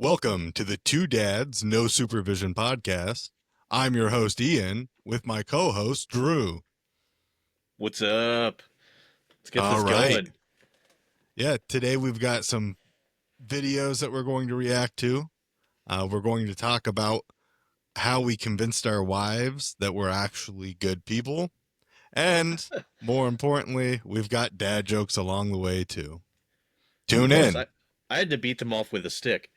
Welcome to the Two Dads No Supervision podcast. I'm your host, Ian, with my co host, Drew. What's up? Let's get All this right. going. Yeah, today we've got some videos that we're going to react to. We're going to talk about how we convinced our wives that we're actually good people. And more importantly, we've got dad jokes along the way, too. Of Tune course, in. I had to beat them off with a stick.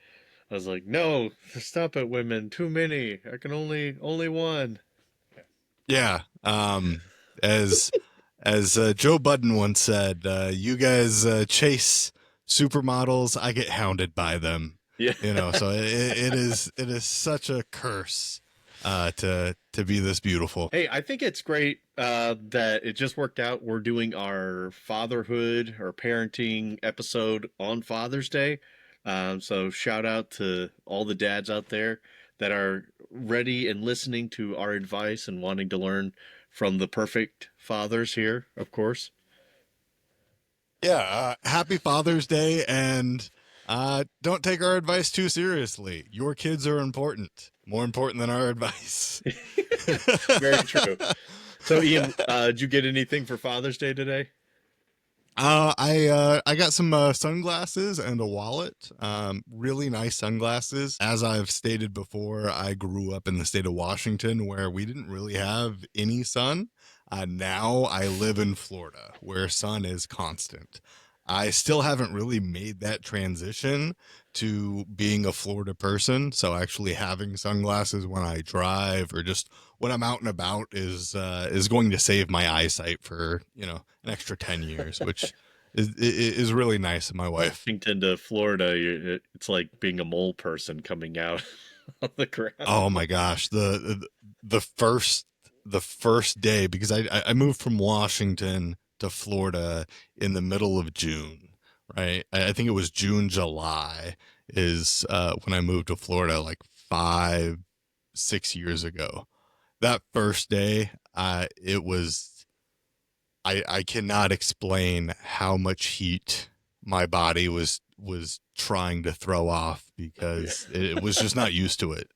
I was like, "No, stop it, women. Too many. I can only one." Yeah. As Joe Budden once said, you guys chase supermodels, I get hounded by them. Yeah. So it is such a curse to be this beautiful. Hey, I think it's great that it just worked out. We're doing our fatherhood or parenting episode on Father's Day. So shout out to all the dads out there that are ready and listening to our advice and wanting to learn from the perfect fathers here, of course. Yeah, happy Father's Day, and don't take our advice too seriously. Your kids are important, more important than our advice. Very true. So, Ian, did you get anything for Father's Day today? I got some sunglasses and a wallet. Really nice sunglasses. As I've stated before, I grew up in the state of Washington where we didn't really have any sun. Now I live in Florida where sun is constant. I still haven't really made that transition to being a Florida person, so actually having sunglasses when I drive or just when I'm out and about is going to save my eyesight for an extra 10 years, which is really nice of my wife. Washington to Florida, it's like being a mole person coming out on the ground. Oh my gosh, the first the first day, because I moved from Washington to Florida in the middle of June, right? I think it was June, July is when I moved to Florida, like 5 6 years ago. That first day, it was I cannot explain how much heat my body was trying to throw off Yeah. because it was just not used to it.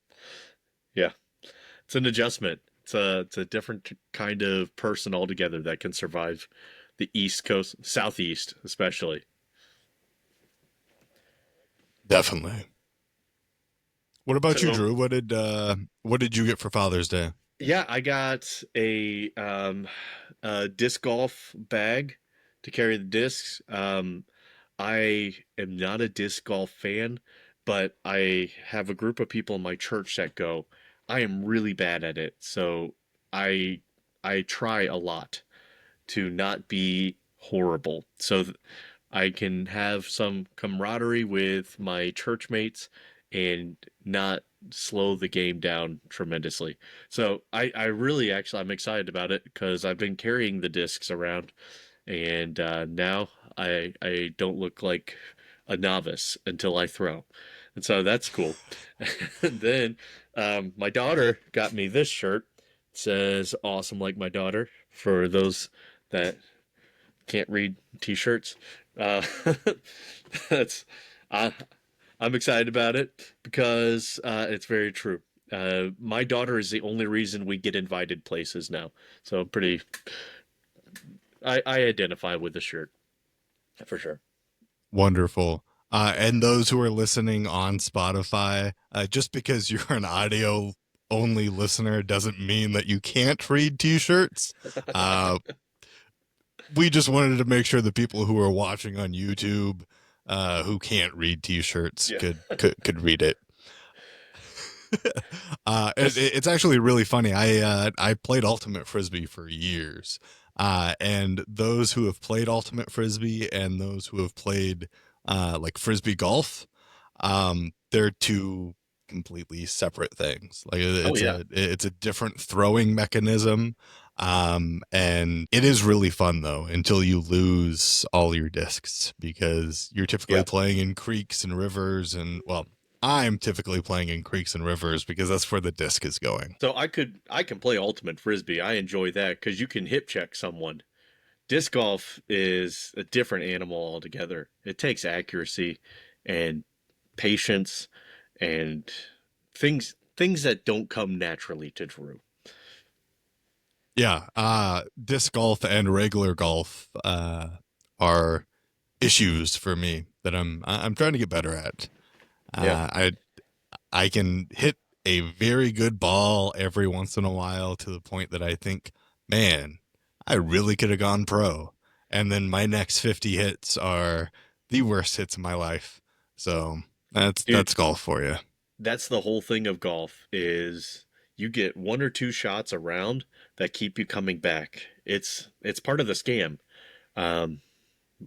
Yeah. It's an adjustment. It's a different kind of person altogether that can survive the East Coast, Southeast especially. Definitely. What about you, So, Drew? What did you get for Father's Day? yeah, I got a disc golf bag to carry the discs. I am not a disc golf fan, but I have a group of people in my church that go. I am really bad at it, so I I try a lot to not be horrible, so I can have some camaraderie with my church mates and not slow the game down tremendously. So I really actually I'm excited about it because I've been carrying the discs around and now I don't look like a novice until I throw, and so that's cool. And then my daughter got me this shirt. It says "Awesome like my daughter" for those that can't read T-shirts. Uh, that's I, I'm excited about it because it's very true. My daughter is the only reason we get invited places now, so pretty I identify with the shirt for sure. Wonderful. And those who are listening on Spotify, just because you're an audio only listener doesn't mean that you can't read T-shirts. Uh, we just wanted to make sure the people who are watching on YouTube, who can't read T-shirts, Yeah. could read it. Just It's actually really funny. I played ultimate frisbee for years, and those who have played ultimate frisbee and those who have played like frisbee golf, they're two completely separate things. Like oh yeah. it's a different throwing mechanism. And it is really fun though until you lose all your discs because you're typically Yeah. playing in creeks and rivers and well, I'm typically playing in creeks and rivers because that's where the disc is going. So I can play ultimate frisbee. I enjoy that because you can hip check someone. Disc golf is a different animal altogether. It takes accuracy and patience and things that don't come naturally to Drew. Yeah, disc golf and regular golf are issues for me that I'm trying to get better at. Yeah. I can hit a very good ball every once in a while to the point that I think, man, I really could have gone pro. And then my next 50 hits are the worst hits of my life. So Dude, that's golf for you. that's the whole thing of golf is you get one or two shots around that keep you coming back. It's part of the scam. Um,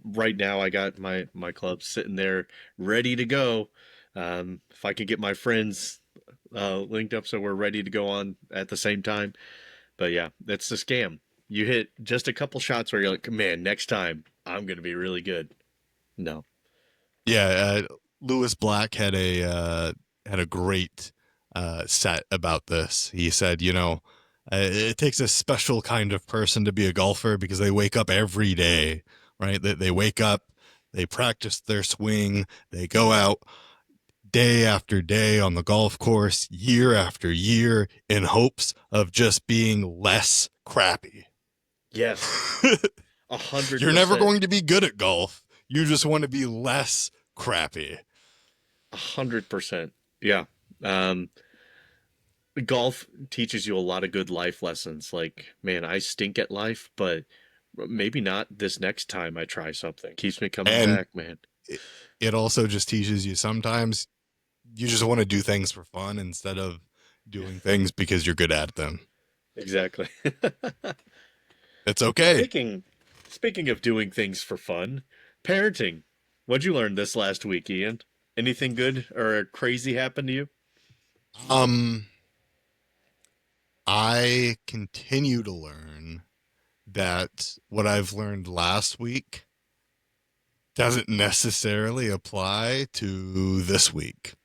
right now I got my club sitting there ready to go. If I could get my friends linked up so we're ready to go on at the same time. But yeah, that's the scam. You hit just a couple shots where you're like, man, next time I'm gonna be really good. No. Yeah, Lewis Black had a great set about this. He said, it takes a special kind of person to be a golfer because they wake up every day, right? They wake up, they practice their swing, they go out day after day on the golf course, year after year, in hopes of just being less crappy. Yes, a hundred You're never percent, going to be good at golf. You just want to be less crappy. 100%. Yeah. Um, golf teaches you a lot of good life lessons. Like, man, I stink at life, but maybe not this next time I try something. Keeps me coming And back, man. it also just teaches you sometimes you just want to do things for fun instead of doing things because you're good at them. Exactly. It's okay. Speaking speaking of doing things for fun, parenting. What'd you learn this last week, Ian? Anything good or crazy happen to you? Um, I continue to learn that what I've learned last week doesn't necessarily apply to this week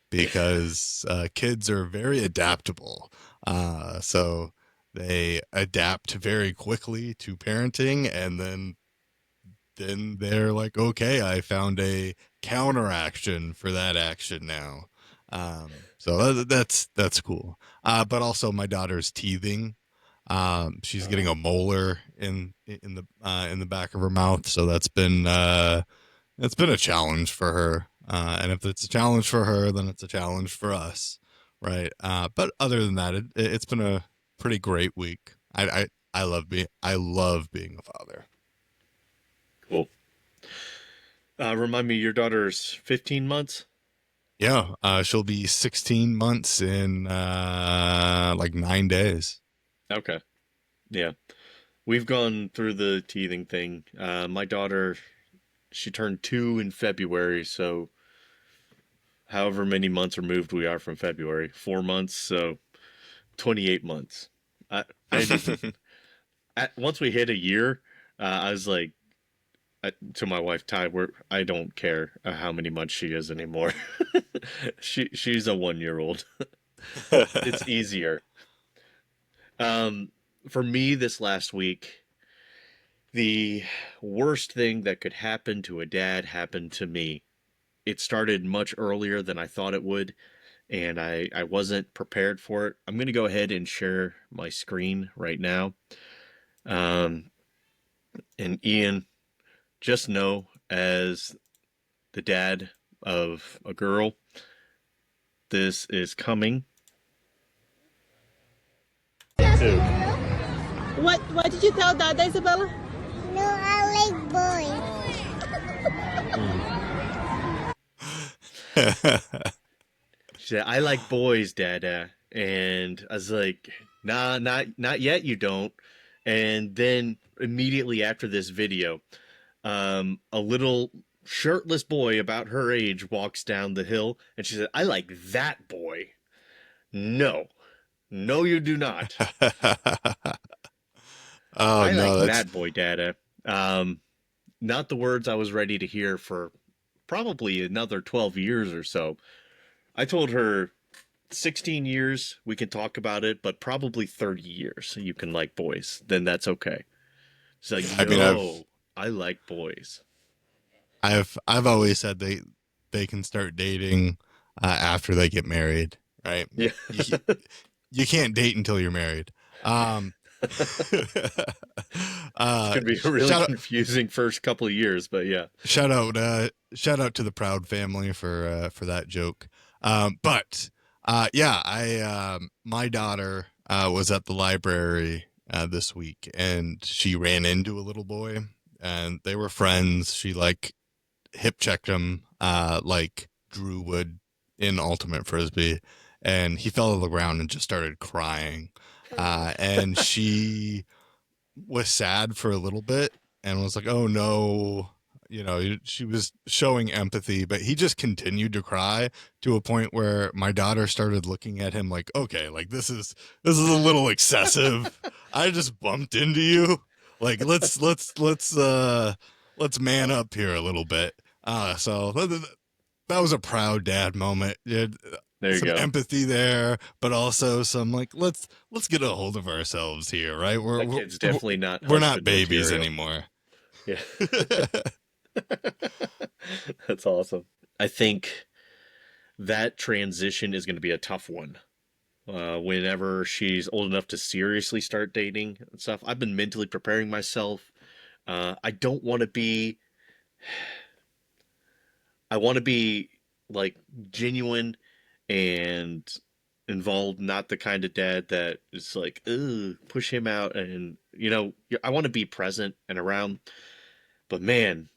because kids are very adaptable. So they adapt very quickly to parenting, and then they're like, okay, I found a counteraction for that action now. So that's cool. But also my daughter's teething. She's getting a molar in the back of her mouth, so that's been a challenge for her. And if it's a challenge for her, then it's a challenge for us, right? But other than that, it's been a pretty great week. I love being a father. Cool. Remind me, your daughter's 15 months? Yeah, she'll be 16 months in like 9 days. Okay. Yeah. We've gone through the teething thing. My daughter, she turned 2 in February, so however many months removed we are from February, 4 months, so 28 months. I didn't even, once we hit a year, I was like, to my wife Ty, I don't care how many months she is anymore. She's a 1 year old. It's easier. Um, for me, this last week, the worst thing that could happen to a dad happened to me. It started much earlier than I thought it would, and I wasn't prepared for it. I'm going to go ahead and share my screen right now. Um, and Ian, just know as the dad of a girl, this is coming too. What did you tell Dada, Isabella? No, I like boys. She said, "I like boys, Dada," and I was like, "Nah, not yet. You don't." And then immediately after this video, a little shirtless boy about her age walks down the hill, and she said, "I like that boy." No, no, you do not. Oh I like no, that's that boy, Dada. Um, not the words I was ready to hear for probably another 12 years or so. I told her 16 years, we can talk about it, but probably 30 years, you can like boys. Then that's okay. She's like, I mean no, I like boys. I've always said they can start dating after they get married, right? Yeah. You can't date until you're married. Um, It's uh, gonna be a really shout out, confusing first couple of years, but yeah. shout out to the Proud family for that joke. But yeah, I my daughter was at the library this week, and she ran into a little boy, and they were friends. She like hip checked him, like Drew would in Ultimate Frisbee, and he fell to the ground and just started crying. And she was sad for a little bit and was like, "Oh no." You know, she was showing empathy, but he just continued to cry to a point where my daughter started looking at him like, "Okay, like this is a little excessive. I just bumped into you. Like let's man up here a little bit." So that was a proud dad moment. Yeah, There you some go. empathy there, but also some like let's get a hold of ourselves here, right? That kid's We're definitely not we're not husband babies material. anymore. Yeah. That's awesome. I think that transition is going to be a tough one. Whenever she's old enough to seriously start dating and stuff, I've been mentally preparing myself. I don't want to be. I want to be like genuine and involved, not the kind of dad that is like, "Ugh, push him out," and I want to be present and around. But man,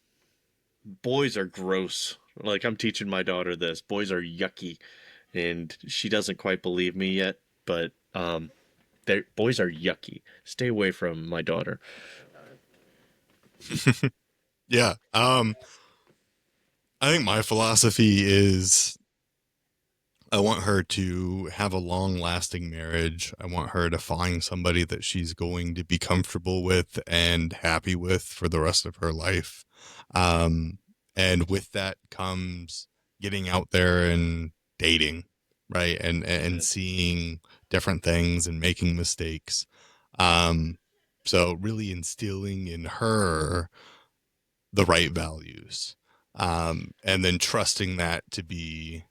boys are gross. Like I'm teaching my daughter this. Boys are yucky, and she doesn't quite believe me yet. But boys are yucky. Stay away from my daughter. Yeah. I think my philosophy is I want her to have a long lasting marriage. I want her to find somebody that she's going to be comfortable with and happy with for the rest of her life. Um, and with that comes getting out there and dating, right? And seeing different things and making mistakes. Um, so really instilling in her the right values. And then trusting that to be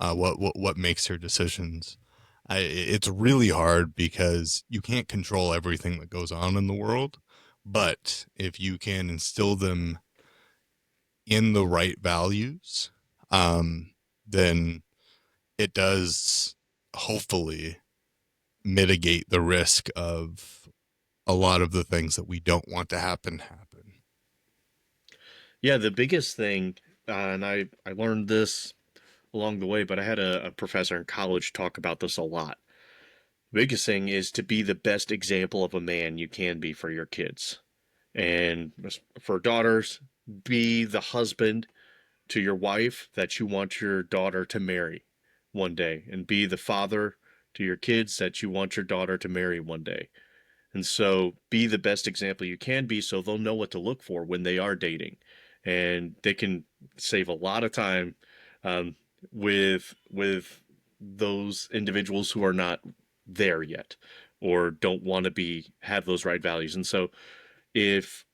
what makes her decisions. It's really hard because you can't control everything that goes on in the world, but if you can instill them in the right values, then it does hopefully mitigate the risk of a lot of the things that we don't want to happen. Yeah, the biggest thing, and I learned this along the way, but I had a professor in college talk about this a lot. The biggest thing is to be the best example of a man you can be for your kids. And for daughters, be the husband to your wife that you want your daughter to marry one day, and be the father to your kids that you want your daughter to marry one day. And so be the best example you can be so they'll know what to look for when they are dating. And they can save a lot of time um, with those individuals who are not there yet or don't want to be have those right values. And so if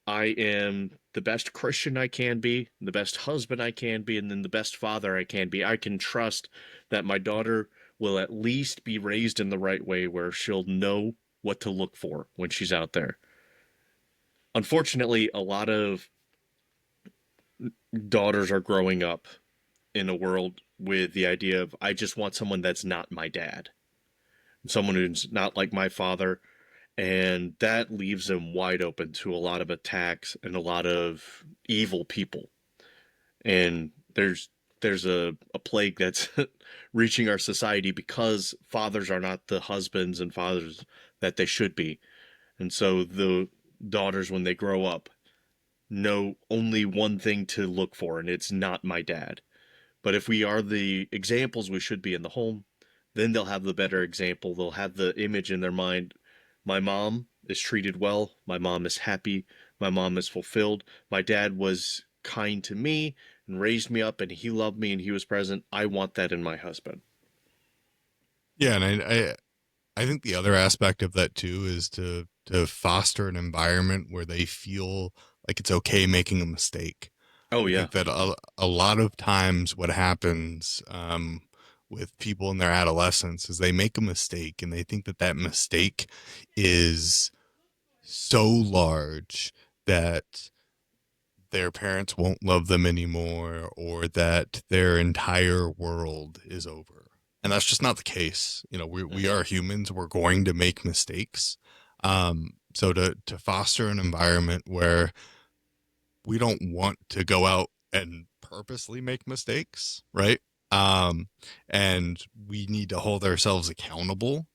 I am the best Christian I can be, the best husband I can be, and then the best father I can be, I can trust that my daughter will at least be raised in the right way where she'll know what to look for when she's out there. Unfortunately, a lot of daughters are growing up in a world with the idea of, I just want someone that's not my dad, someone who's not like my father, and that leaves them wide open to a lot of attacks and a lot of evil people. And there's a plague that's reaching our society because fathers are not the husbands and fathers that they should be. And so the daughters, when they grow up, know only one thing to look for, and it's not my dad. But if we are the examples we should be in the home, then they'll have the better example. They'll have the image in their mind. My mom is treated well. My mom is happy. My mom is fulfilled. My dad was kind to me and raised me up, and he loved me and he was present. I want that in my husband. Yeah, and I think the other aspect of that too is to foster an environment where they feel like it's okay making a mistake, Oh I yeah. think that a lot of times what happens with people in their adolescence is they make a mistake and they think that that mistake is so large that their parents won't love them anymore or that their entire world is over. And that's just not the case. You know, we Hmm. are humans. We're going to make mistakes. So to foster an environment where we don't want to go out and purposely make mistakes, right? Um, and we need to hold ourselves accountable,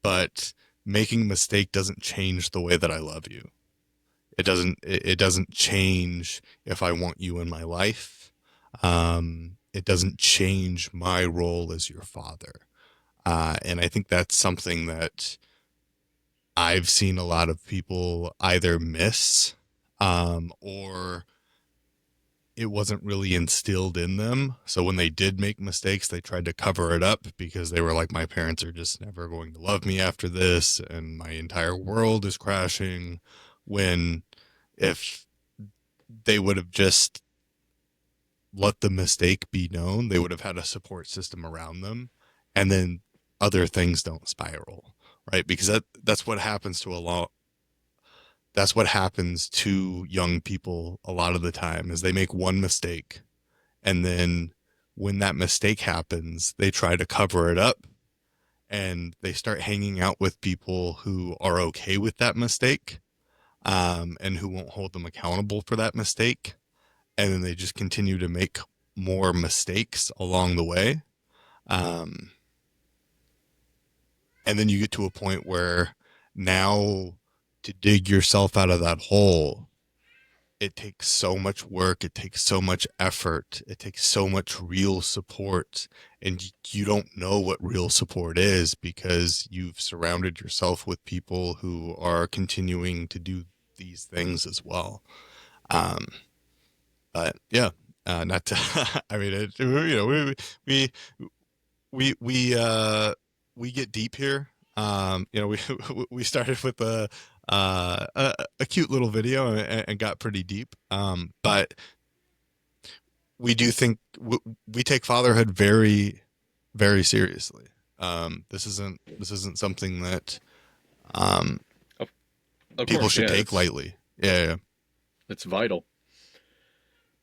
but making a mistake doesn't change the way that I love you. It doesn't change if I want you in my life. It doesn't change my role as your father. And I think that's something that I've seen a lot of people either miss, or it wasn't really instilled in them. So when they did make mistakes, they tried to cover it up because they were like, my parents are just never going to love me after this, and my entire world is crashing. When if they would have just let the mistake be known, they would have had a support system around them, and then other things don't spiral, right? Because that's what happens to a lot. That's what happens to young people a lot of the time is they make one mistake, and then when that mistake happens, they try to cover it up, and they start hanging out with people who are okay with that mistake, and who won't hold them accountable for that mistake, and then they just continue to make more mistakes along the way. Um, and then you get to a point where now to dig yourself out of that hole, it takes so much work, it takes so much effort, it takes so much real support, and you don't know what real support is because you've surrounded yourself with people who are continuing to do these things as well. Um, but yeah, not to, I mean, we, we, we, uh, we get deep here. We, we started with a cute little video and got pretty deep. But we do think we take fatherhood very, very seriously. This isn't something that, um, Of, of people course, should yeah, take lightly. Yeah. Yeah. it's vital.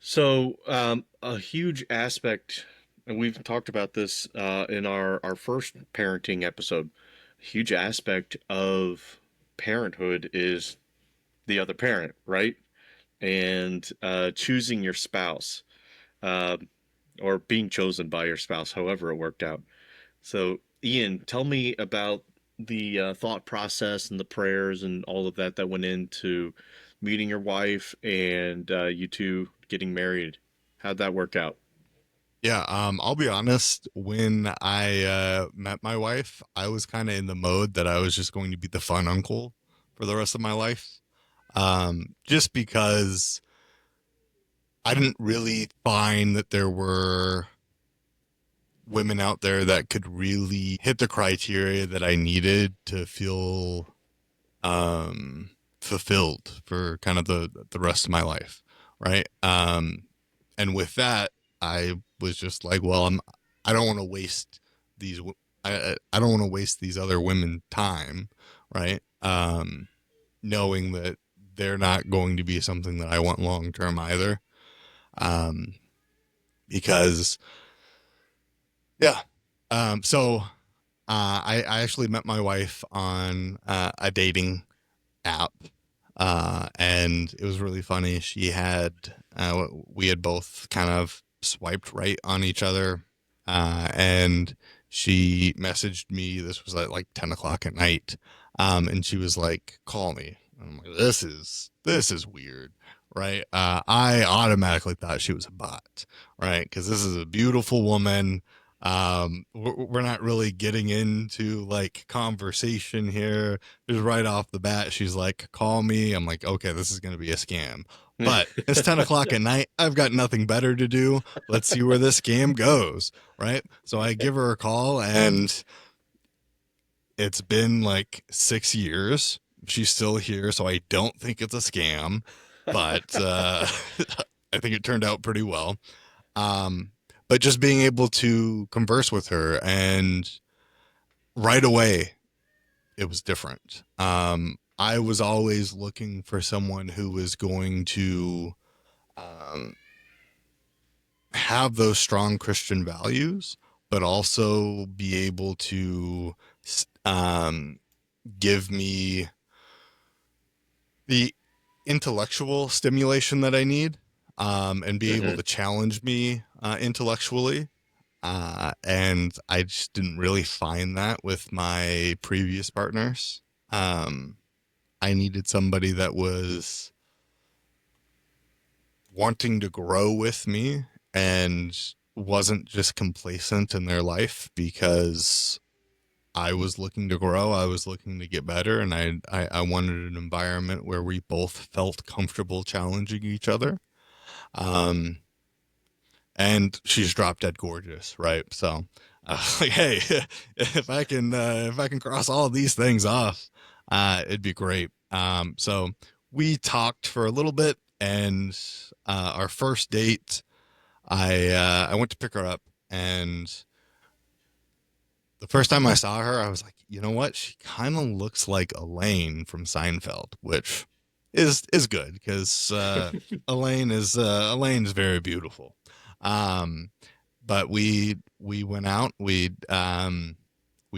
So, a huge aspect, and we've talked about this in our first parenting episode. A huge aspect of parenthood is the other parent, right? And choosing your spouse, uh, or being chosen by your spouse, however it worked out. So, Ian, tell me about the thought process and the prayers and all of that that went into meeting your wife and you two getting married. How'd that work out? Yeah, I'll be honest. When I met my wife, I was kind of in the mode that I was just going to be the fun uncle for the rest of my life. Just because I didn't really find that there were women out there that could really hit the criteria that I needed to feel fulfilled for kind of the rest of my life, right? And with that, I was just like, well, I don't want to waste these. I don't want to waste these other women time, right? Knowing that they're not going to be something that I want long term either. Um, because yeah. So I actually met my wife on a dating app, and it was really funny. We had both kind of swiped right on each other, and she messaged me. This was at like 10 o'clock at night, and she was like, "Call me." And I'm like, "This is weird." Right. I automatically thought she was a bot, right? Because this is a beautiful woman. We're not really getting into like conversation here. Just right off the bat, she's like, "Call me." I'm like, "Okay, this is going to be a scam." But it's 10 o'clock at night. I've got nothing better to do. Let's see where this scam goes. Right. So I give her a call, and it's been like 6 years. She's still here. So I don't think it's a scam. But I think it turned out pretty well. Um, but just being able to converse with her and right away, it was different. I was always looking for someone who was going to um, have those strong Christian values, but also be able to um, give me the intellectual stimulation that I need, and be able Hmm. to challenge me intellectually. And I just didn't really find that with my previous partners. Um, I needed somebody that was wanting to grow with me and wasn't just complacent in their life because I was looking to grow. I was looking to get better, and I wanted an environment where we both felt comfortable challenging each other. Um, and she's drop dead gorgeous, right? So, like, hey, if I can cross all of these things off, it'd be great. So we talked for a little bit, and our first date, I went to pick her up, and the first time I saw her, I was like, you know what? She kind of looks like Elaine from Seinfeld, which is good because Elaine's very beautiful. Um, but we went out. We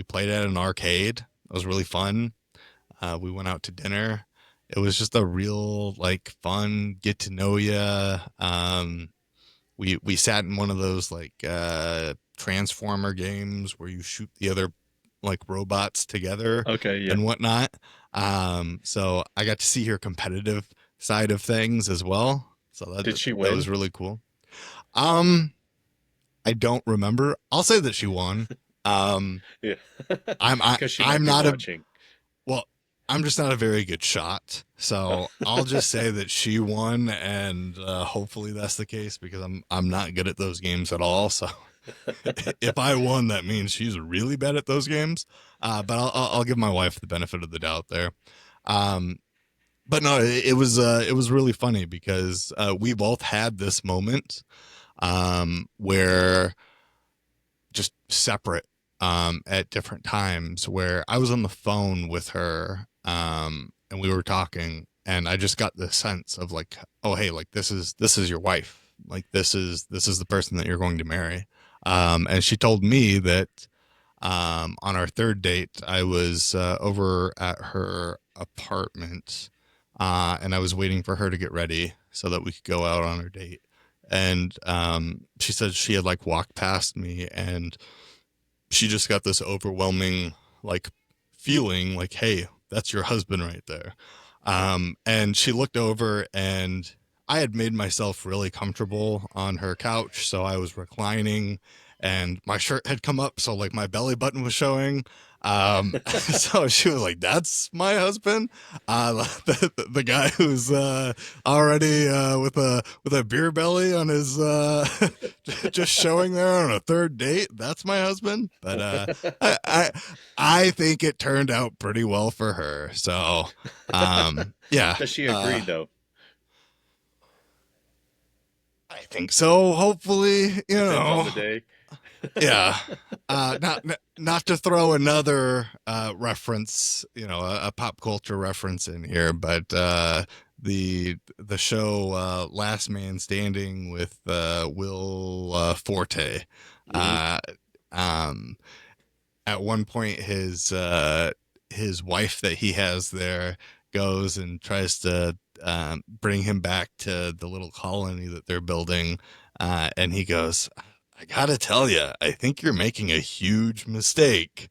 played at an arcade. It was really fun. We went out to dinner. It was just a real like fun get to know you. We sat in one of those like transformer games where you shoot the other like robots together Okay, yeah. and whatnot. So I got to see her competitive side of things as well. So Did she that was win? really cool. Um, I don't remember. I'll say that she won. Um, Yeah. Because she might I'm be not a watching. well, I'm just not a very good shot. So I'll just say that she won, and hopefully that's the case because I'm not good at those games at all. So if I won, that means she's really bad at those games. But I'll give my wife the benefit of the doubt there. Um, but no, it was really funny because we both had this moment where just separate at different times where I was on the phone with her and we were talking and I just got the sense of like, oh hey, like this is your wife. Like this is the person that you're going to marry. And she told me that on our third date, I was over at her apartment and I was waiting for her to get ready so that we could go out on our date. And she said she had like walked past me and she just got this overwhelming like feeling like, hey, that's your husband right there. And she looked over and I had made myself really comfortable on her couch. So I was reclining and my shirt had come up. So like my belly button was showing. So she was like, that's my husband. The guy who's already with a beer belly on his just showing there on a third date. That's my husband. But I, I I think it turned out pretty well for her. So yeah, Does she agree though? I think so. Hopefully, Depends on the day. yeah. Not to throw another reference, a pop culture reference in here, but the show Last Man Standing with Will Forte. Hmm. Uh, um, at one point, his wife that he has there goes and tries to bring him back to the little colony that they're building, and he goes, I gotta tell you, I think you're making a huge mistake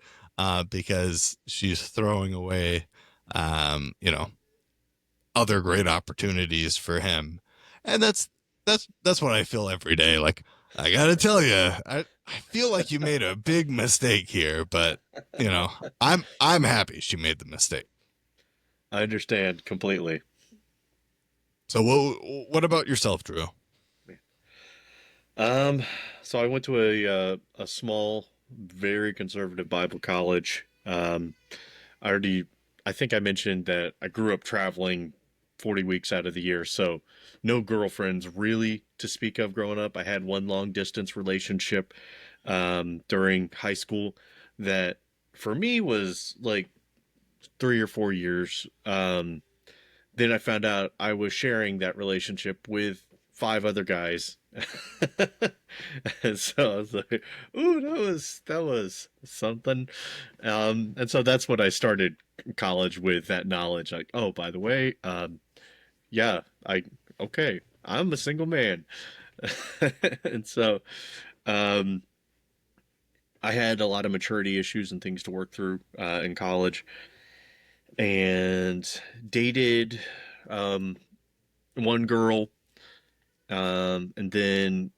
because she's throwing away, you know, other great opportunities for him, and that's what I feel every day. Like I gotta tell you, I feel like you made a big mistake here, but I'm happy she made the mistake. I understand completely. So what about yourself, Drew? Um, so I went to a small, very conservative Bible college. I already, I think I mentioned that I grew up traveling 40 weeks out of the year. So no girlfriends really to speak of growing up. I had one long distance relationship during high school that for me was like 3 or 4 years. Then I found out I was sharing that relationship with five other guys. And so I was like, "Ooh, that was something." And so that's when I started college with that knowledge. Like, oh, by the way, yeah, okay, I'm a single man, and so um, I had a lot of maturity issues and things to work through in college, and dated um, one girl, and then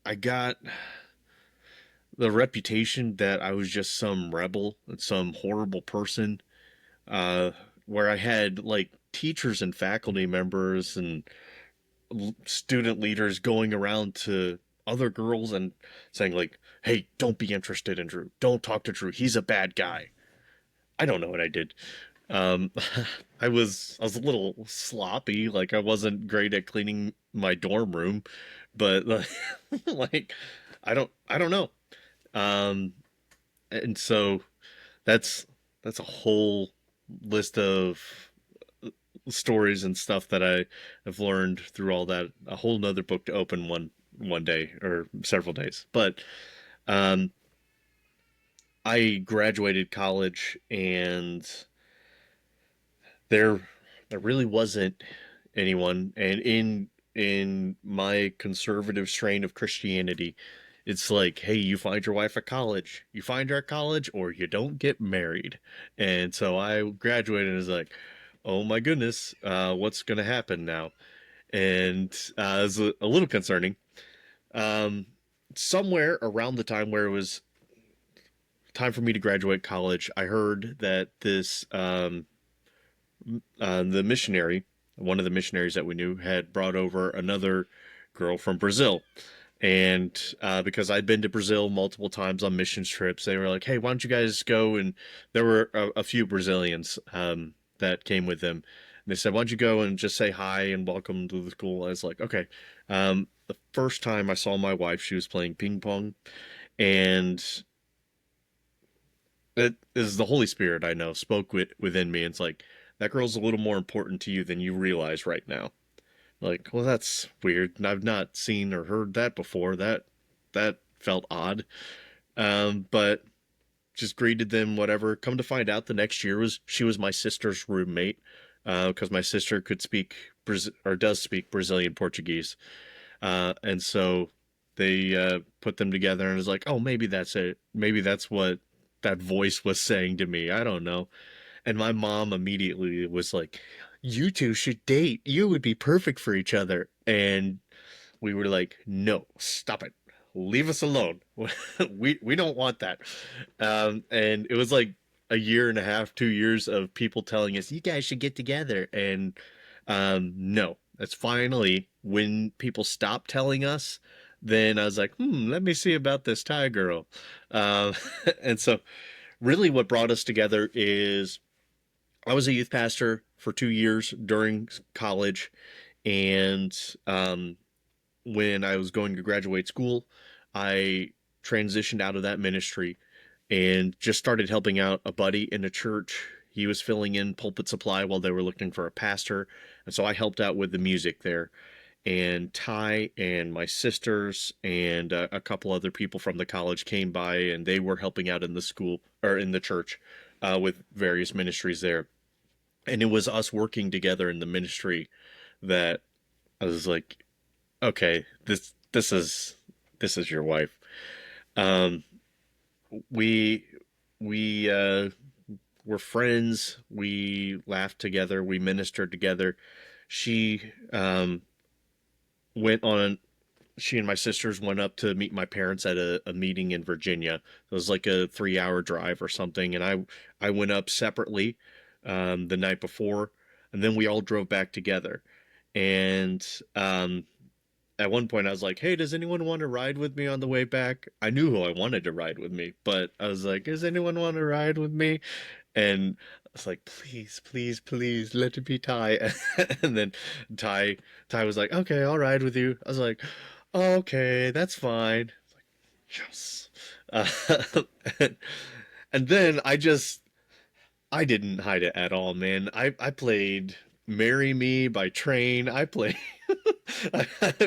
I got the reputation that I was just some rebel and some horrible person, uh, where I had like teachers and faculty members and student leaders going around to other girls and saying like, "Hey, don't be interested in Drew. Don't talk to Drew. He's a bad guy." I don't know what I did. Um, I was a little sloppy, like I wasn't great at cleaning my dorm room, but like I don't know. Um, and so that's that's a whole list of stories and stuff that I have learned through all that. A whole nother book to open one day or several days. But um, I graduated college and there there really wasn't anyone, and in my conservative strain of Christianity, it's like, hey, you find your wife at college, you find her at college, or you don't get married. And so I graduated and was like, oh my goodness, what's gonna happen now? And it was a little concerning. um, Somewhere around the time where it was time for me to graduate college, I heard that this the missionary, one of the missionaries that we knew, had brought over another girl from Brazil. And because I'd been to Brazil multiple times on missions trips, they were like, "Hey, why don't you guys go?" And there were a few Brazilians that came with them. And they said, "Why don't you go and just say hi and welcome to the school?" I was like, "Okay." The first time I saw my wife, she was playing ping pong, and it is the Holy Spirit, I know, spoke within me. And it's like, that girl's a little more important to you than you realize right now. Like, well, that's weird. I've not seen or heard that before. That felt odd. But just greeted them, whatever. Come to find out, the next year was she was my sister's roommate, because my sister could speak or does speak Brazilian Portuguese, and so they put them together, and it was like, oh, maybe that's it. Maybe that's what that voice was saying to me. I don't know. And my mom immediately was like, "You two should date. You would be perfect for each other." And we were like, "No, stop it. Leave us alone. We don't want that." And it was like a year and a half, 2 years of people telling us, "You guys should get together." And no, that's finally when people stopped telling us. Then I was like, let me see about this Thai girl. Um, and so, really, what brought us together is I was a youth pastor for 2 years during college, and when I was going to graduate school, I transitioned out of that ministry and just started helping out a buddy in a church. He was filling in pulpit supply while they were looking for a pastor, and so I helped out with the music there. And Ty and my sisters and a couple other people from the college came by, and they were helping out in the school or in the church with various ministries there. And it was us working together in the ministry that I was like, okay, this is your wife. Um, we we were friends. We laughed together. We ministered together. She went on. She and my sisters went up to meet my parents at a meeting in Virginia. It was like a 3 hour drive or something, and I went up separately the night before, and then we all drove back together. And at one point I was like, "Hey, does anyone want to ride with me on the way back?" I knew who I wanted to ride with me, but I was like, "Does anyone want to ride with me?" And was like, please, please, please, let it be Ty. And then Ty, Ty was like, okay, I'll ride with you. I was like, okay, that's fine. Yes. Uh, and, and then I didn't hide it at all, man. I played "Marry Me" by Train. I played I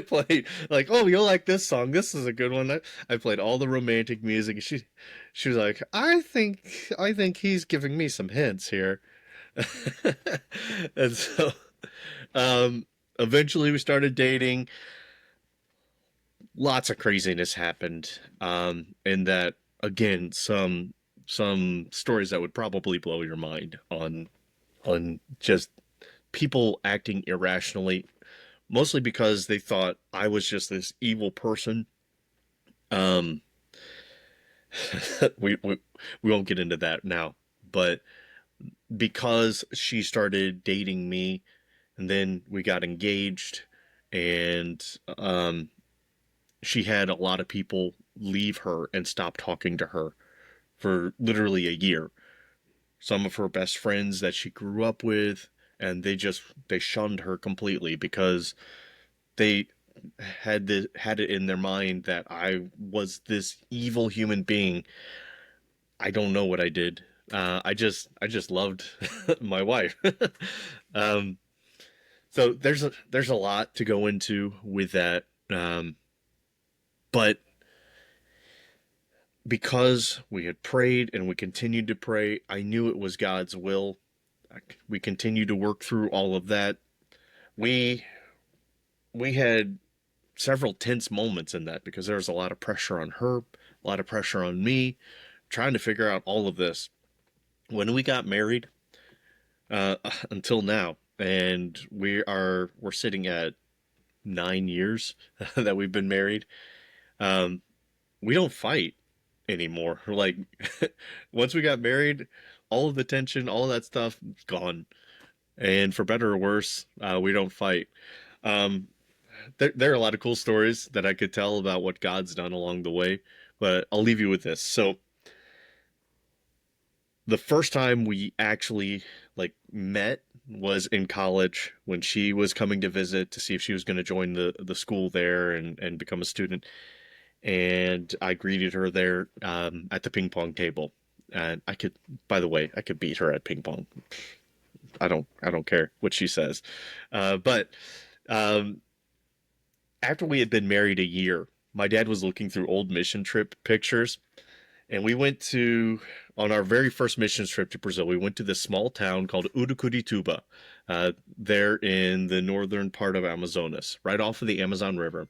played like, oh, you'll like this song. This is a good one. I played all the romantic music. She was like, I think he's giving me some hints here. And so um eventually we started dating. Lots of craziness happened. And that again, some stories that would probably blow your mind on just people acting irrationally, mostly because they thought I was just this evil person. Um, we won't get into that now, but because she started dating me, and then we got engaged, and she had a lot of people leave her and stop talking to her for literally a year. Some of her best friends that she grew up with, and they shunned her completely because they had it in their mind that I was this evil human being. I don't know what I did. I just loved my wife. um, so there's a lot to go into with that. But because we had prayed and we continued to pray, I knew it was God's will. We continued to work through all of that. We we had several tense moments in that because there was a lot of pressure on her, a lot of pressure on me, trying to figure out all of this. When we got married, until now, and we're sitting at 9 years that we've been married. Um, we don't fight anymore. Like once we got married, all of the tension, all of that stuff, is gone. And for better or worse, we don't fight. Um, there are a lot of cool stories that I could tell about what God's done along the way, but I'll leave you with this. So the first time we actually like met was in college when she was coming to visit to see if she was going to join the school there and become a student. And I greeted her there at the ping pong table. And I could, by the way, I could beat her at ping pong. I don't care what she says. But um, after we had been married a year, my dad was looking through old mission trip pictures, and we went to on our very first mission trip to Brazil. We went to this small town called Urucurituba, there in the northern part of Amazonas, right off of the Amazon River.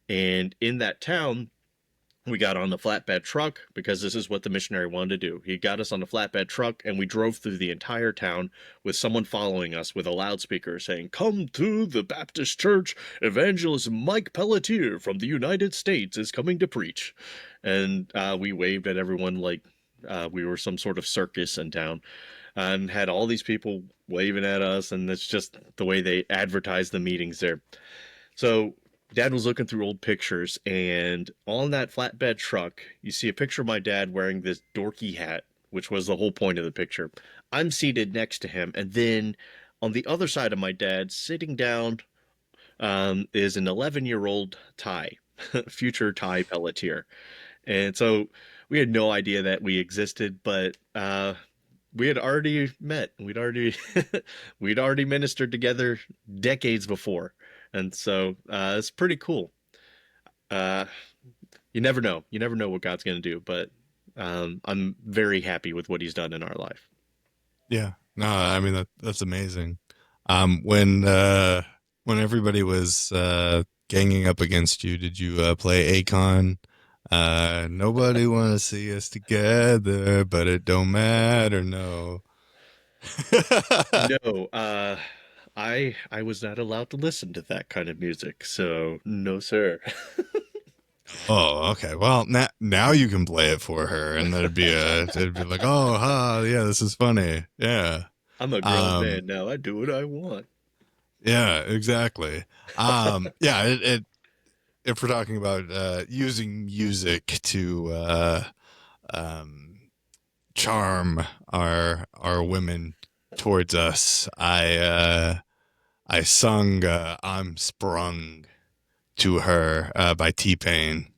And in that town, we got on the flatbed truck because this is what the missionary wanted to do. He got us on the flatbed truck and we drove through the entire town with someone following us with a loudspeaker saying, "Come to the Baptist Church. Evangelist Mike Pelletier from the United States is coming to preach." And we waved at everyone like we were some sort of circus in town and had all these people waving at us. And that's just the way they advertised the meetings there. So dad was looking through old pictures, and on that flatbed truck, you see a picture of my dad wearing this dorky hat, which was the whole point of the picture. I'm seated next to him, and then on the other side of my dad, sitting down, is an 11-year-old Ty, future Ty Pelletier. And so we had no idea that we existed, but we had already met. We'd already ministered together decades before. And so it's pretty cool. Uh, you never know. You never know what God's going to do, but I'm very happy with what he's done in our life. Yeah. No, I mean that's amazing. When everybody was ganging up against you, did you play Akon? Nobody want to see us together, but it don't matter, no. No, I was not allowed to listen to that kind of music, so no, sir. Oh, okay. Well, now you can play it for her, and it'd be like, oh, yeah, this is funny. Yeah. I'm a grown Um, man now. I do what I want. yeah, exactly. Yeah, if we're talking about using music to um charm our women towards us, I sung "I'm Sprung" to her by T-Pain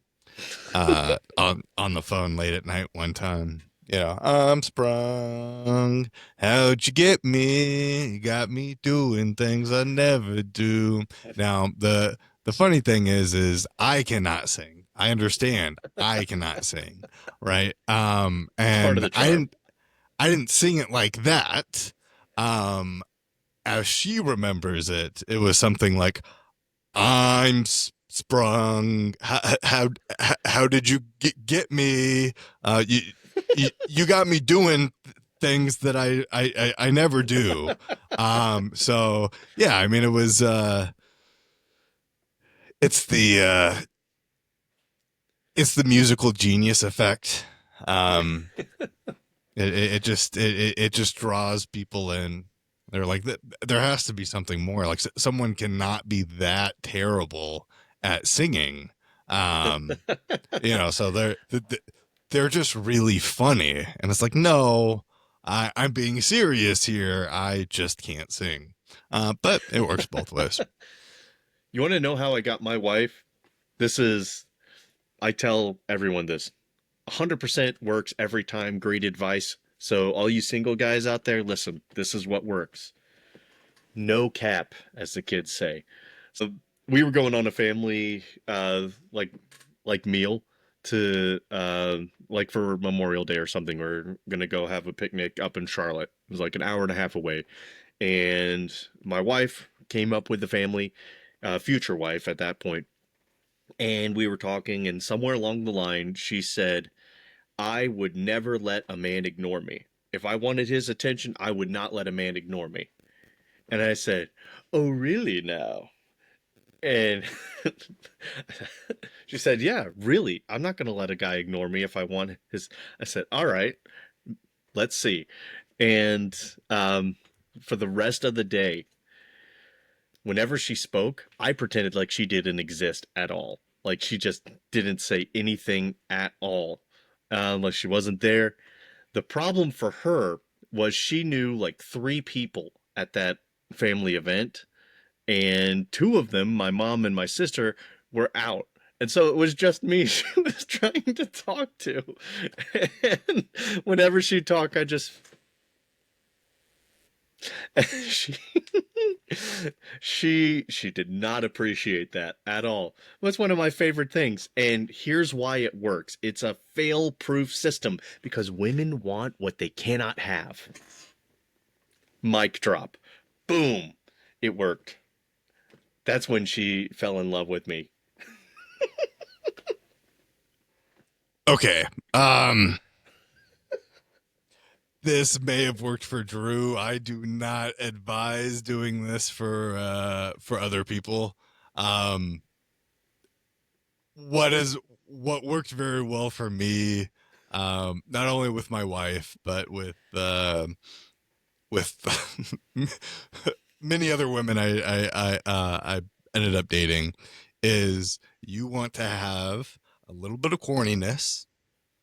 on the phone late at night one time. You know, I'm sprung. How'd you get me? You got me doing things I never do. Now, the funny thing is I cannot sing. I understand. I cannot sing, right? It's part of And the charm. I didn't sing it like that. Um, as she remembers it, it was something like, I'm sprung. How did you get me? You, you got me doing things that I never do. So yeah, I mean, it was, it's the, it's the musical genius effect. Um, it just draws people in. They're like, there has to be something more. Like someone cannot be that terrible at singing. Um, you know, so they're just really funny, and it's like, no, I'm being serious here. I just can't sing. But it works both ways. You want to know how I got my wife? This is, I tell everyone this. 100% works every time. Great advice. So, all you single guys out there, listen, this is what works. No cap, as the kids say. So, we were going on a family, like meal to, like for Memorial Day or something. We're going to go have a picnic up in Charlotte. It was like an hour and a half away. And my wife came up with the family, future wife at that point, and we were talking, and somewhere along the line, she said, I would never let a man ignore me. If I wanted his attention, I would not let a man ignore me. And I said, oh, really now? And she said, yeah, really. I'm not going to let a guy ignore me if I want his. I said, all right, let's see. And for the rest of the day, whenever she spoke, I pretended like she didn't exist at all. Like she just didn't say anything at all. Like she wasn't there. The problem for her was she knew like three people at that family event, and two of them, my mom and my sister, were out. And so it was just me she was trying to talk to. And whenever she talked, I just she she did not appreciate that at all. That's one of my favorite things, and here's why it works. It's a fail-proof system because women want what they cannot have. Mic drop. Boom. It worked. That's when she fell in love with me. Okay. This may have worked for Drew. I do not advise doing this for other people. Um, what worked very well for me, not only with my wife but with many other women I ended up dating, is you want to have a little bit of corniness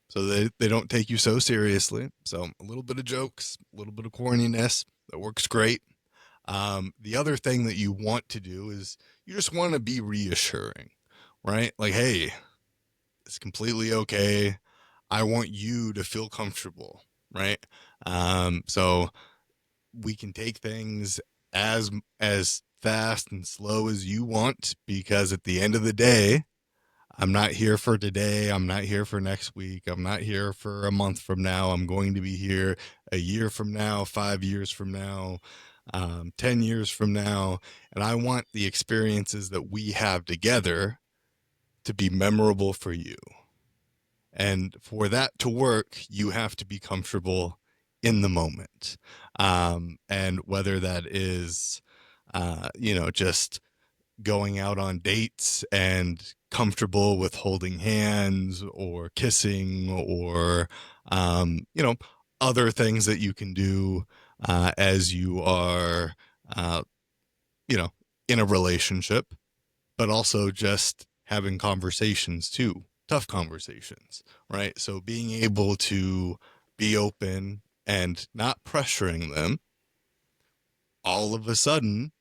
so they don't take you so seriously. So a little bit of jokes, a little bit of corniness, that works great. The other thing that you want to do is you just want to be reassuring, right? Like, hey, it's completely okay. I want you to feel comfortable, right? So we can take things as fast and slow as you want, because at the end of the day, I'm not here for today. I'm not here for next week. I'm not here for a month from now. I'm going to be here a year from now, 5 years from now, 10 years from now. And I want the experiences that we have together to be memorable for you. And for that to work, you have to be comfortable in the moment. And whether that is, just going out on dates and comfortable with holding hands or kissing, or other things that you can do as you are uh, you know in a relationship, but also just having conversations too, tough conversations, right? So being able to be open and not pressuring them, all of a sudden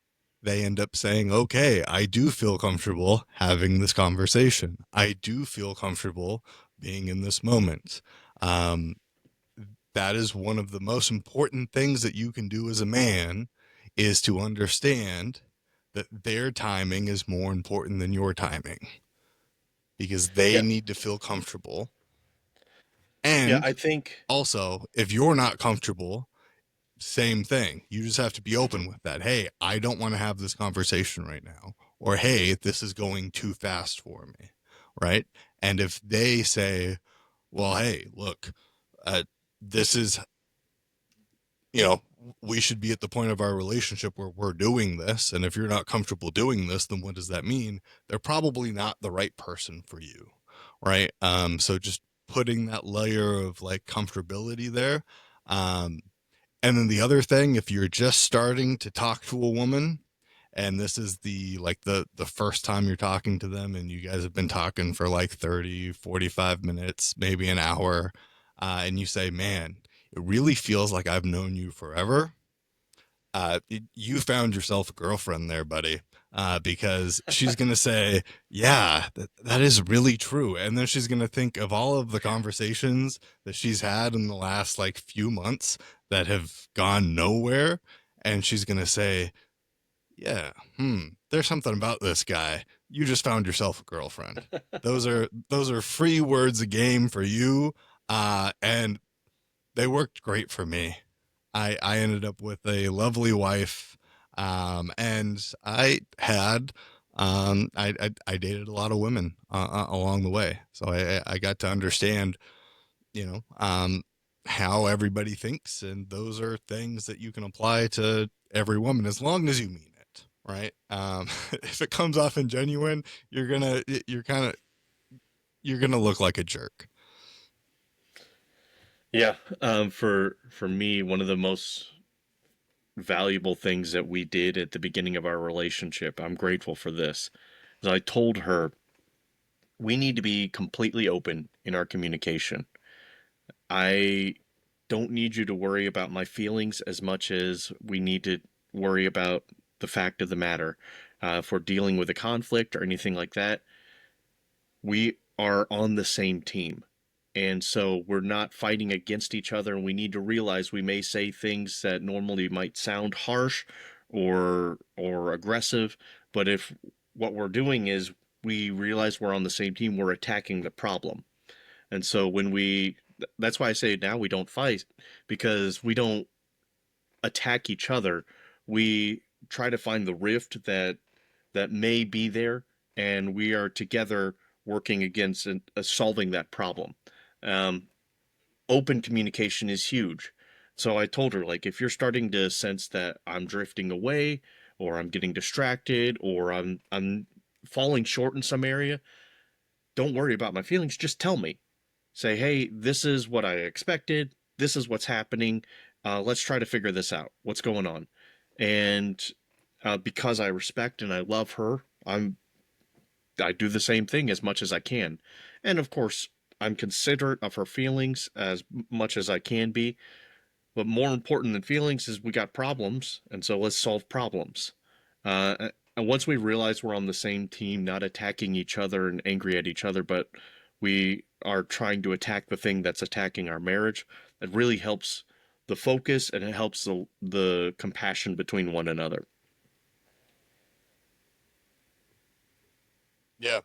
they end up saying, okay, I do feel comfortable having this conversation. I do feel comfortable being in this moment. Um, that is one of the most important things that you can do as a man, is to understand that their timing is more important than your timing, because they Yeah, need to feel comfortable. yeah, And I think also, if you're not comfortable, same thing. You just have to be open with that. Hey, I don't want to have this conversation right now. Or, hey, this is going too fast for me. Right. And if they say, well, hey, look, uh, this is, you know, we should be at the point of our relationship where we're doing this. And if you're not comfortable doing this, then what does that mean? They're probably not the right person for you. Right. So just putting that layer of like comfortability there. Um, and then the other thing, if you're just starting to talk to a woman, and this is the first time you're talking to them, and you guys have been talking for like 30, 45 minutes, maybe an hour, and you say, man, it really feels like I've known you forever. You found yourself a girlfriend there, buddy. Because she's going to say, yeah, that is really true. And then she's going to think of all of the conversations that she's had in the last like few months that have gone nowhere. And she's going to say, yeah, there's something about this guy. You just found yourself a girlfriend. Those are free words of game for you. And they worked great for me. I ended up with a lovely wife, and I dated a lot of women along the way, so I got to understand, you know, how everybody thinks, and those are things that you can apply to every woman as long as you mean it, right? If it comes off ingenuine, you're gonna look like a jerk. yeah, for me, one of the most valuable things that we did at the beginning of our relationship, I'm grateful for this, is I told her we need to be completely open in our communication. I don't need you to worry about my feelings as much as we need to worry about the fact of the matter. If we're dealing with a conflict or anything like that, we are on the same team. And so we're not fighting against each other. And we need to realize we may say things that normally might sound harsh or aggressive. But if what we're doing is we realize we're on the same team, we're attacking the problem. And so that's why I say now we don't fight, because we don't attack each other. We try to find the rift that may be there, and we are together working against and solving that problem. Um, Open communication is huge. So I told her, like, if you're starting to sense that I'm drifting away, or I'm getting distracted, or I'm falling short in some area, don't worry about my feelings. Just tell me. Say, hey, this is what I expected. This is what's happening. Let's try to figure this out. What's going on? And because I respect and I love her, I do the same thing as much as I can. And of course, I'm considerate of her feelings as much as I can be. But more important than feelings is we got problems, and so let's solve problems. And once we realize we're on the same team, not attacking each other and angry at each other, but we are trying to attack the thing that's attacking our marriage, it really helps the focus, and it helps the compassion between one another. Yeah,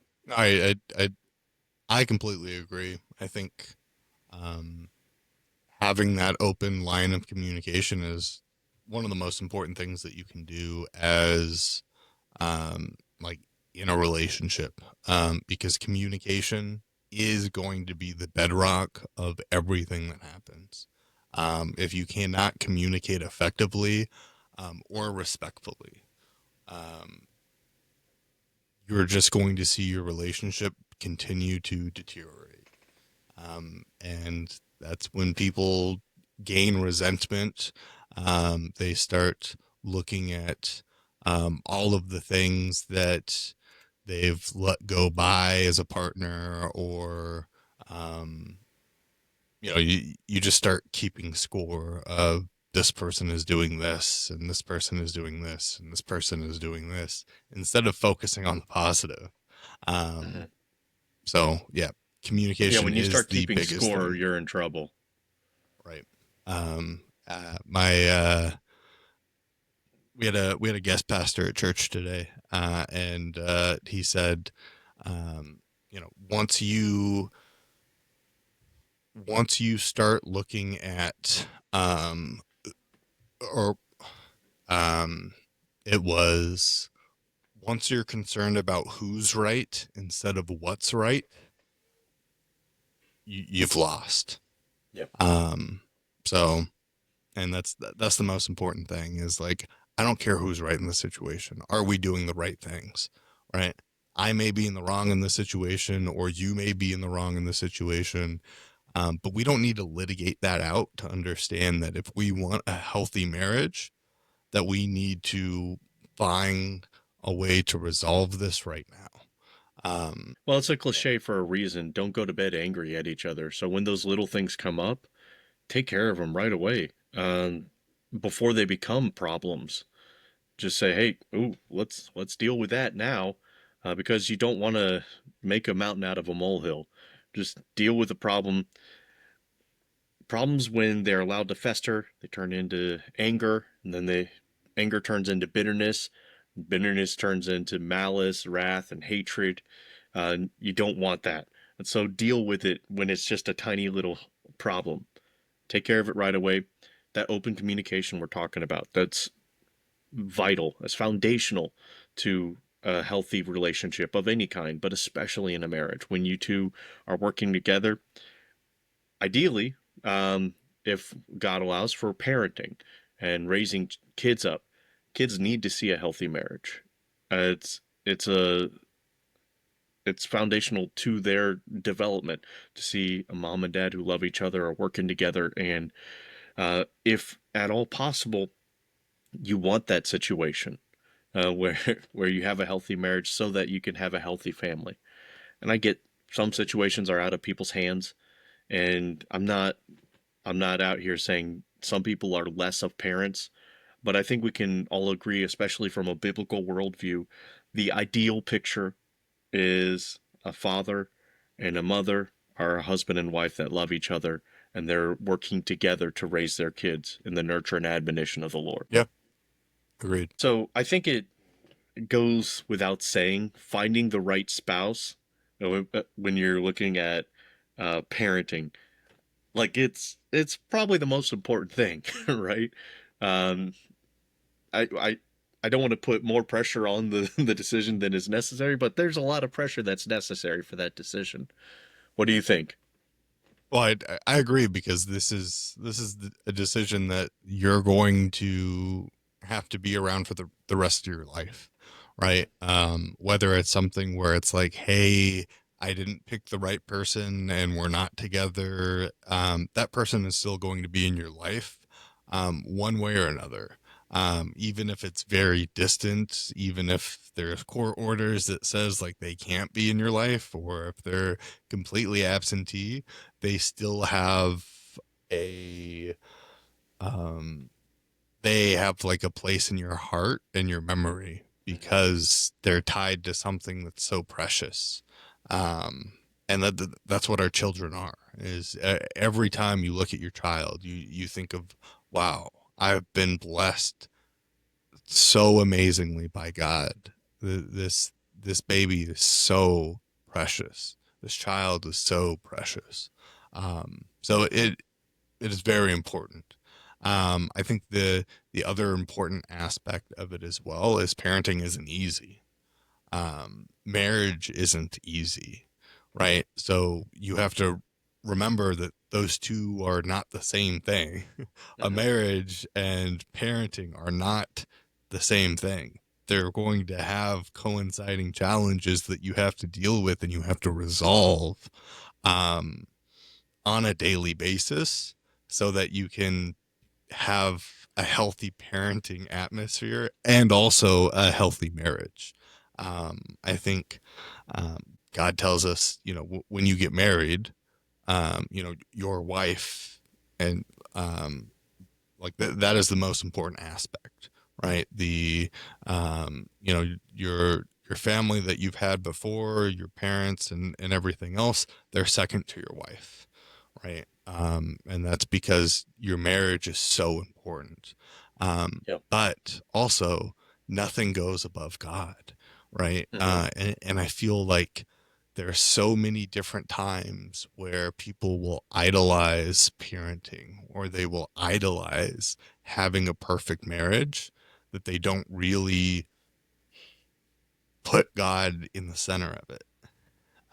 I completely agree. I think um, having that open line of communication is one of the most important things that you can do as like in a relationship, because communication is going to be the bedrock of everything that happens. If you cannot communicate effectively or respectfully, um, you're just going to see your relationship continue to deteriorate. And that's when people gain resentment. They start looking at all of the things that they've let go by as a partner, or um, you just start keeping score of this person is doing this and this person is doing this and this person is doing this instead of focusing on the positive. Uh-huh. Um, so yeah, Yeah, communication when you is start the keeping biggest score, thing, you're in trouble. right? My we had a guest pastor at church today, and he said, um, once you start looking at or um, it was once you're concerned about who's right instead of what's right, you've lost. Yep. Um, so, and that's the most important thing is like, I don't care who's right in the situation. Are we doing the right things? Right. I may be in the wrong in this situation, or you may be in the wrong in this situation. But we don't need to litigate that out to understand that if we want a healthy marriage, that we need to find a way to resolve this right now. Well, it's a Yeah. cliche for a reason. Don't go to bed angry at each other. So when those little things come up, take care of them right away, before they become problems. Just say, "Hey, ooh, let's deal with that now," because you don't want to make a mountain out of a molehill. Just deal with the problem. Problems, when they're allowed to fester, they turn into anger, and then the anger turns into bitterness. Bitterness turns into malice, wrath, and hatred. You don't want that. And so deal with it when it's just a tiny little problem. Take care of it right away. That open communication we're talking about, that's vital, that's foundational to a healthy relationship of any kind, but especially in a marriage. When you two are working together, ideally, if God allows, for parenting and raising kids up, kids need to see a healthy marriage. It's it's foundational to their development to see a mom and dad who love each other, are working together, and if at all possible, you want that situation where where you have a healthy marriage so that you can have a healthy family. And I get some situations are out of people's hands, and I'm not out here saying some people are less of parents, but I think we can all agree, especially from a biblical worldview, the ideal picture is a father and a mother are a husband and wife that love each other, and they're working together to raise their kids in the nurture and admonition of the Lord. Yeah. Agreed. So I think it goes without saying, finding the right spouse, when you're looking at parenting, like it's probably the most important thing, right? Um, I I don't want to put more pressure on the the decision than is necessary, but there's a lot of pressure that's necessary for that decision. What do you think? Well, I agree because this is a decision that you're going to have to be around for the rest of your life, right? Whether it's something where it's like, hey, I didn't pick the right person and we're not together, that person is still going to be in your life, one way or another. Even if it's very distant, even if there's court orders that says like they can't be in your life, or if they're completely absentee, they still have a um they have like a place in your heart and your memory because they're tied to something that's so precious. And that's what our children are, is every time you look at your child, you think of, wow, I've been blessed so amazingly by God. This baby is so precious. This child is so precious. So it is very important. I think the other important aspect of it as well is parenting isn't easy. Marriage isn't easy, right? So you have to remember that those two are not the same thing. A Uh-huh. marriage and parenting are not the same thing. They're going to have coinciding challenges that you have to deal with and you have to resolve um, on a daily basis so that you can have a healthy parenting atmosphere and also a healthy marriage. I think God tells us, when you get married, your wife, and like that is the most important aspect, right? The you know your family that you've had before, your parents and everything else, they're second to your wife, right? And that's because your marriage is so important. Yep. But also, nothing goes above God, right? Hmm. And I feel like there are so many different times where people will idolize parenting, or they will idolize having a perfect marriage, that they don't really put God in the center of it.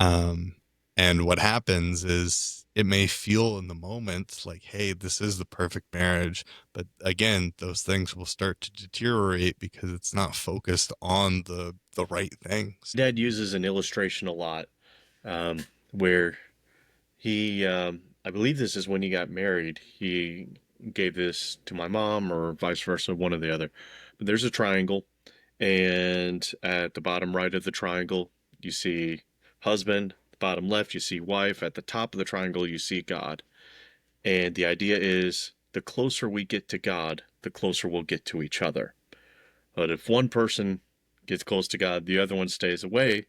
Um, and what happens is it may feel in the moment like, hey, this is the perfect marriage. But again, those things will start to deteriorate because it's not focused on the right things. Dad uses an illustration a lot, where I believe this is when he got married. He gave this to my mom, or vice versa, one or the other. But there's a triangle, and at the bottom right of the triangle, you see husband. The bottom left, you see wife. At the top of the triangle, you see God. And the idea is the closer we get to God, the closer we'll get to each other. But if one person gets close to God, the other one stays away,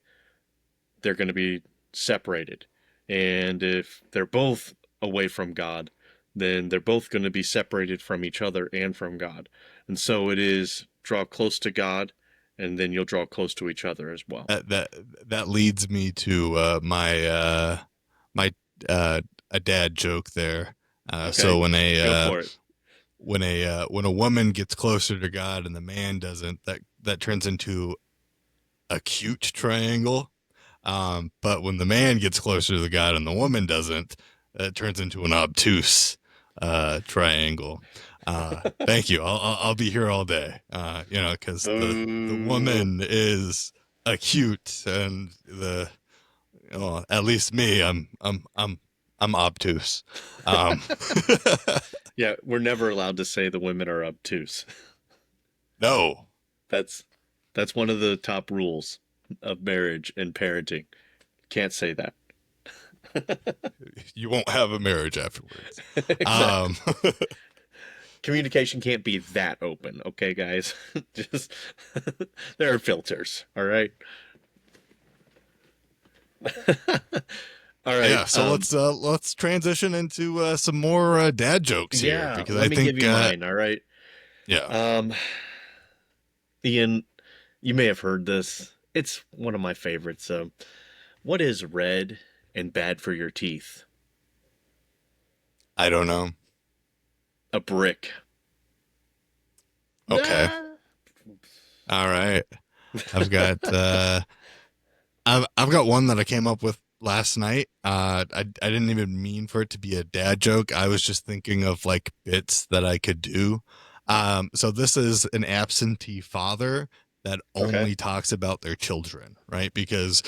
they're going to be separated. And if they're both away from God, then they're both going to be separated from each other and from God. And so it is draw close to God, and then you'll draw close to each other as well. That leads me to my a dad joke there. So Okay, go for it. when a woman gets closer to God and the man doesn't, that turns into a cute triangle. But when the man gets closer to the God and the woman doesn't, it turns into an obtuse triangle. Thank you. I'll be here all day. Because the Boo. woman is acute, and at least me, I'm obtuse. Um, Yeah, we're never allowed to say the women are obtuse. no, That's that's one of the top rules of marriage and parenting. Can't say that. you won't have a marriage afterwards. Exactly. Um, Communication can't be that open, okay, guys? Just there are filters, all right? All right. yeah, so let's transition into some more dad jokes here, Yeah, because let I me give think you mine, all right? yeah, Um, Ian, you may have heard this. It's one of my favorites. What is red and bad for your teeth? I don't know. A brick. Okay, Ah. all right. I've got I've got one that I came up with last night. I didn't even mean for it to be a dad joke. I was just thinking of like bits that I could do. So this is an absentee father that Okay. only talks about their children, right? Because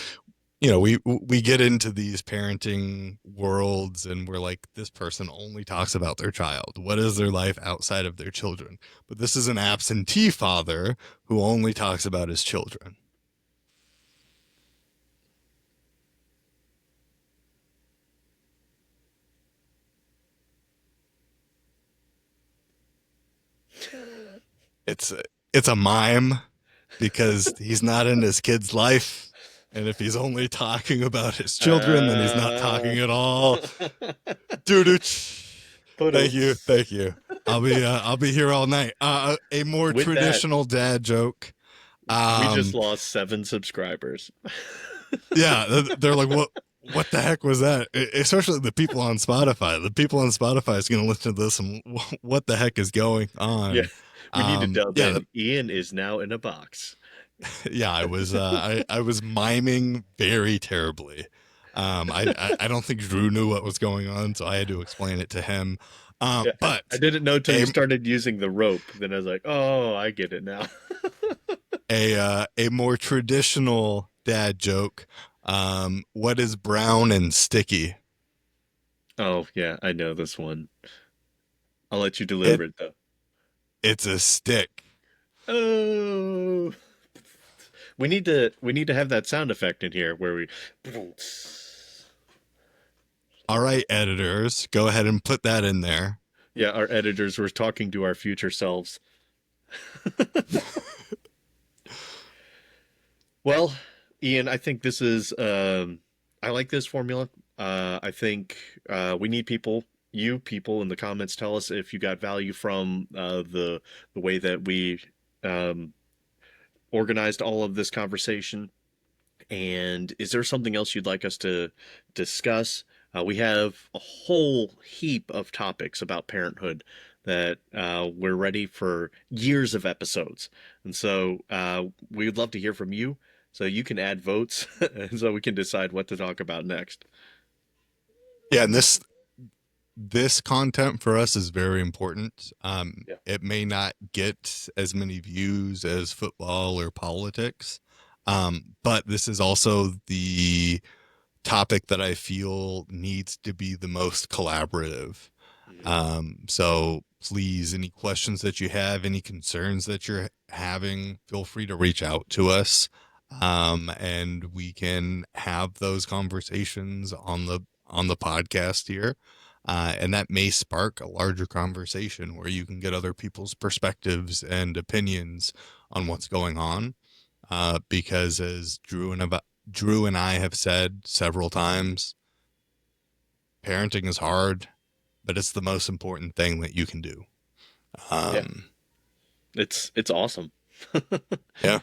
we get into these parenting worlds and we're like, this person only talks about their child. What is their life outside of their children? But this is an absentee father who only talks about his children. It's a mime because he's not in his kid's life. And if he's only talking about his children, then he's not Uh, talking at all. Dude, thank you, Poodles. thank you. I'll be here all night. A more With that, traditional dad joke. we just Um, lost 7 subscribers. yeah, they're like, what the heck was that? Especially the people on Spotify. The people on Spotify is going to listen to this and what the heck is going Yeah, on? we need to delve Yeah, in. Ian is now in a box. yeah, I was miming very terribly. I don't think Drew knew what was going on, so I had to explain it to him. Yeah, I But didn't know till a you started using the rope. Then I was like, oh, I get it now. a more traditional dad joke. What is brown and sticky? Oh, yeah, I know this one. I'll let you It deliver it though. it's a stick. Oh, we need to have that sound effect in here where we All right, editors, go ahead and put that in there. Yeah, our editors were talking to our future selves. Well, Ian, I think this is I like this formula. I think we need people, you people in the comments, tell us if you got value from the way that we um, organized all of this conversation. And is there something else you'd like us to discuss? We have a whole heap of topics about parenthood that we're ready for years of episodes. And so we would love to hear from you. So you can add votes and so we can decide what to talk about next. Yeah, and this content for us is very important. Yeah. It may not get as many views as football or politics, but this is also the topic that I feel needs to be the most collaborative. So please, any questions that you have, any concerns that you're having, feel free to reach out to us. And we can have those conversations on the podcast here. And that may spark a larger conversation where you can get other people's perspectives and opinions on what's going on. Because as Drew and I have said several times, parenting is hard, but it's the most important thing that you can do. Yeah. It's awesome. Yeah.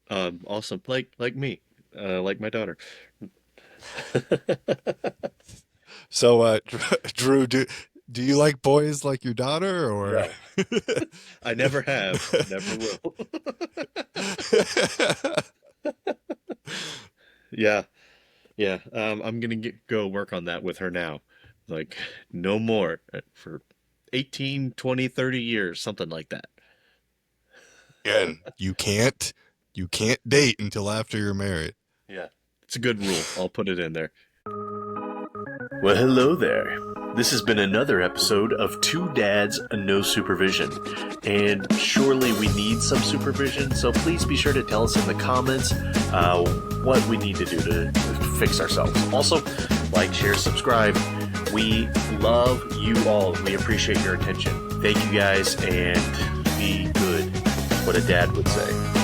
Awesome. Like me, like my daughter. So, Drew, do you like boys like your daughter, or? No. I never have, never will. Yeah. Yeah. I'm gonna go work on that with her now. Like, no more for 18, 20, 30 years, something like that. Again, you can't date until after you're married. Yeah. It's a good rule. I'll put it in there. Well, hello there. This has been another episode of Two Dads, No Supervision. And surely we need some supervision, so please be sure to tell us in the comments what we need to do to fix ourselves. Also, like, share, subscribe. We love you all. We appreciate your attention. Thank you guys, and be good. What a dad would say.